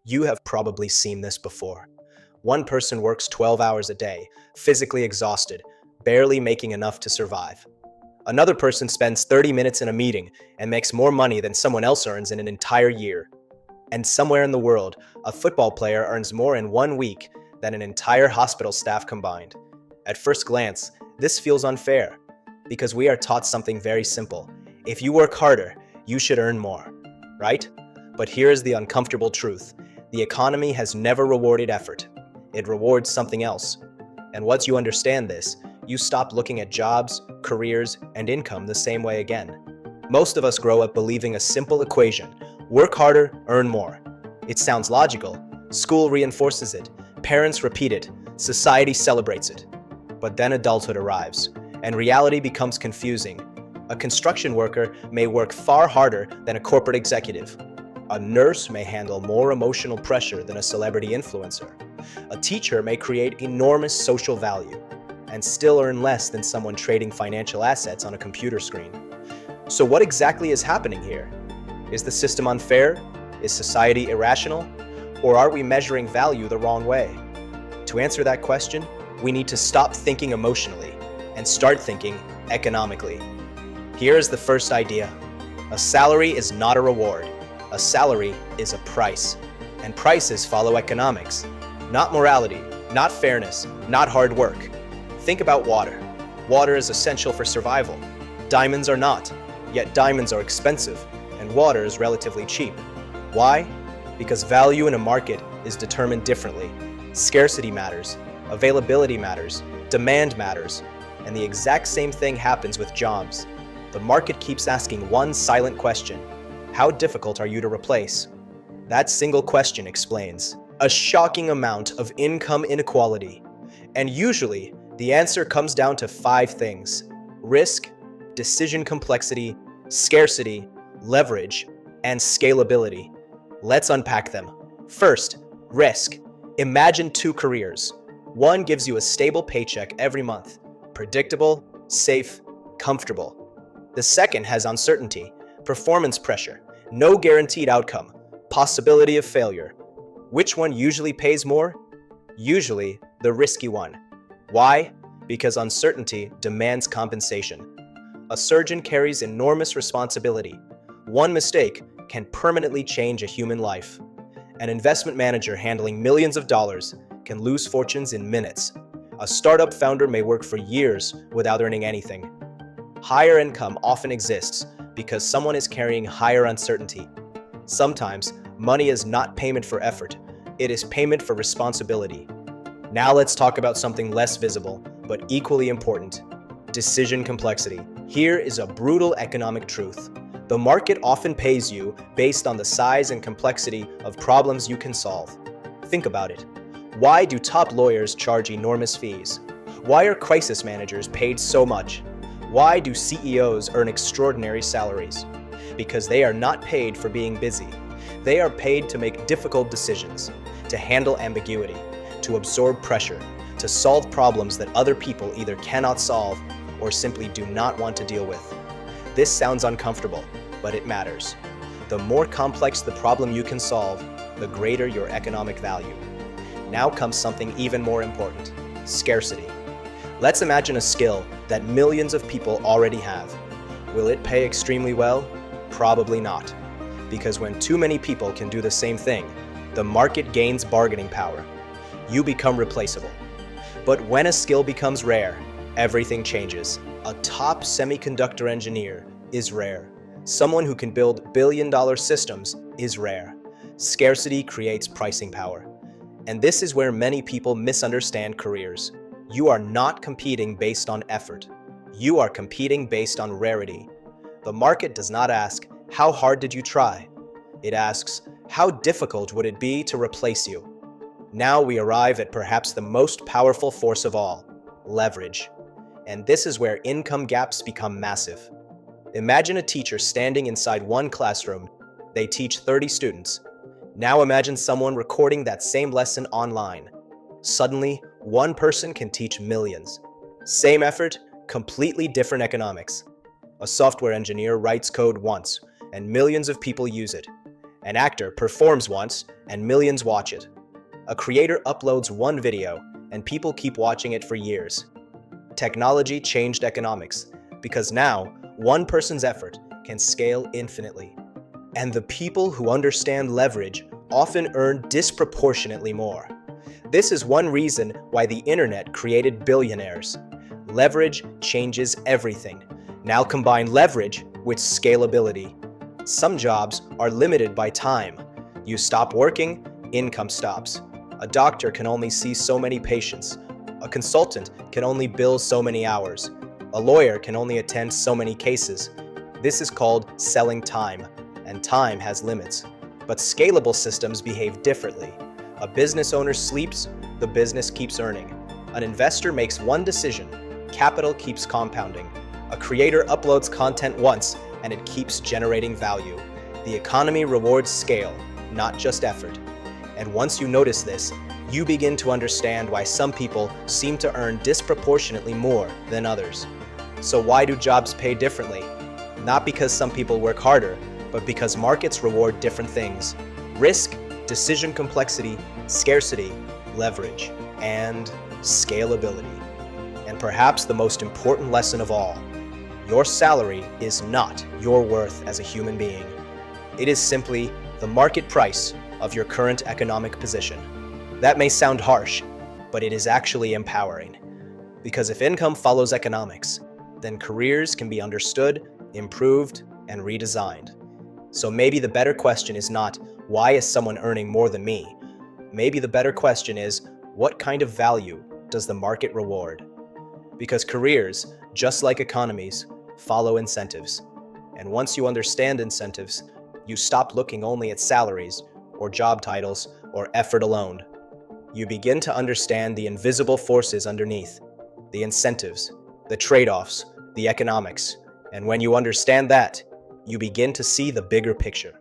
You have probably seen this before. One person works 12 hours a day, physically exhausted, barely making enough to survive. Another person spends 30 minutes in a meeting and makes more money than someone else earns in an entire year. And somewhere in the world, a football player earns more in 1 week than an entire hospital staff combined. At first glance, this feels unfair because we are taught something very simple. If you work harder, you should earn more, right? But here is the uncomfortable truth. The economy has never rewarded effort. It rewards something else. And once you understand this, you stop looking at jobs, careers, and income the same way again. Most of us grow up believing a simple equation: work harder, earn more. It sounds logical. School reinforces it. Parents repeat it. Society celebrates it. But then adulthood arrives, and reality becomes confusing. A construction worker may work far harder than a corporate executive. A nurse may handle more emotional pressure than a celebrity influencer. A teacher may create enormous social value and still earn less than someone trading financial assets on a computer screen. So what exactly is happening here? Is the system unfair? Is society irrational? Or are we measuring value the wrong way? To answer that question, we need to stop thinking emotionally and start thinking economically. Here is the first idea. A salary is not a reward. A salary is a price. And prices follow economics. Not morality, not fairness, not hard work. Think about water. Water is essential for survival. Diamonds are not, yet diamonds are expensive, and water is relatively cheap. Why? Because value in a market is determined differently. Scarcity matters, availability matters, demand matters, and the exact same thing happens with jobs. The market keeps asking one silent question: how difficult are you to replace? That single question explains a shocking amount of income inequality. And usually, the answer comes down to 5 things: risk, decision complexity, scarcity, leverage, and scalability. Let's unpack them. First, risk. Imagine 2 careers. One gives you a stable paycheck every month, predictable, safe, comfortable. The second has uncertainty, performance pressure, no guaranteed outcome, possibility of failure. Which one usually pays more? Usually, the risky one. Why? Because uncertainty demands compensation. A surgeon carries enormous responsibility. One mistake can permanently change a human life. An investment manager handling millions of dollars can lose fortunes in minutes. A startup founder may work for years without earning anything. Higher income often exists because someone is carrying higher uncertainty. Sometimes, money is not payment for effort, it is payment for responsibility. Now let's talk about something less visible, but equally important: decision complexity. Here is a brutal economic truth. The market often pays you based on the size and complexity of problems you can solve. Think about it. Why do top lawyers charge enormous fees? Why are crisis managers paid so much? Why do CEOs earn extraordinary salaries? Because they are not paid for being busy. They are paid to make difficult decisions, to handle ambiguity, to absorb pressure, to solve problems that other people either cannot solve or simply do not want to deal with. This sounds uncomfortable, but it matters. The more complex the problem you can solve, the greater your economic value. Now comes something even more important: scarcity. Let's imagine a skill that millions of people already have. Will it pay extremely well? Probably not. Because when too many people can do the same thing, the market gains bargaining power. You become replaceable. But when a skill becomes rare, everything changes. A top semiconductor engineer is rare. Someone who can build billion-dollar systems is rare. Scarcity creates pricing power. And this is where many people misunderstand careers. You are not competing based on effort. You are competing based on rarity. The market does not ask, "How hard did you try?" It asks, "How difficult would it be to replace you?" Now we arrive at perhaps the most powerful force of all: leverage. And this is where income gaps become massive. Imagine a teacher standing inside one classroom. They teach 30 students. Now imagine someone recording that same lesson online. Suddenly, one person can teach millions. Same effort, completely different economics. A software engineer writes code once, and millions of people use it. An actor performs once and millions watch it. A creator uploads one video and people keep watching it for years. Technology changed economics because now one person's effort can scale infinitely. And the people who understand leverage often earn disproportionately more. This is one reason why the internet created billionaires. Leverage changes everything. Now combine leverage with scalability. Some jobs are limited by time. You stop working, income stops. A doctor can only see so many patients. A consultant can only bill so many hours. A lawyer can only attend so many cases. This is called selling time, and time has limits. But scalable systems behave differently. A business owner sleeps, the business keeps earning. An investor makes one decision, capital keeps compounding. A creator uploads content once, and it keeps generating value. The economy rewards scale, not just effort. And once you notice this, you begin to understand why some people seem to earn disproportionately more than others. So why do jobs pay differently? Not because some people work harder, but because markets reward different things. Risk, decision complexity, scarcity, leverage, and scalability. And perhaps the most important lesson of all, your salary is not your worth as a human being. It is simply the market price of your current economic position. That may sound harsh, but it is actually empowering. Because if income follows economics, then careers can be understood, improved, and redesigned. So maybe the better question is not, why is someone earning more than me? Maybe the better question is, what kind of value does the market reward? Because careers, just like economies, follow incentives. And once you understand incentives, you stop looking only at salaries, or job titles, or effort alone. You begin to understand the invisible forces underneath, the incentives, the trade-offs, the economics. And when you understand that, you begin to see the bigger picture.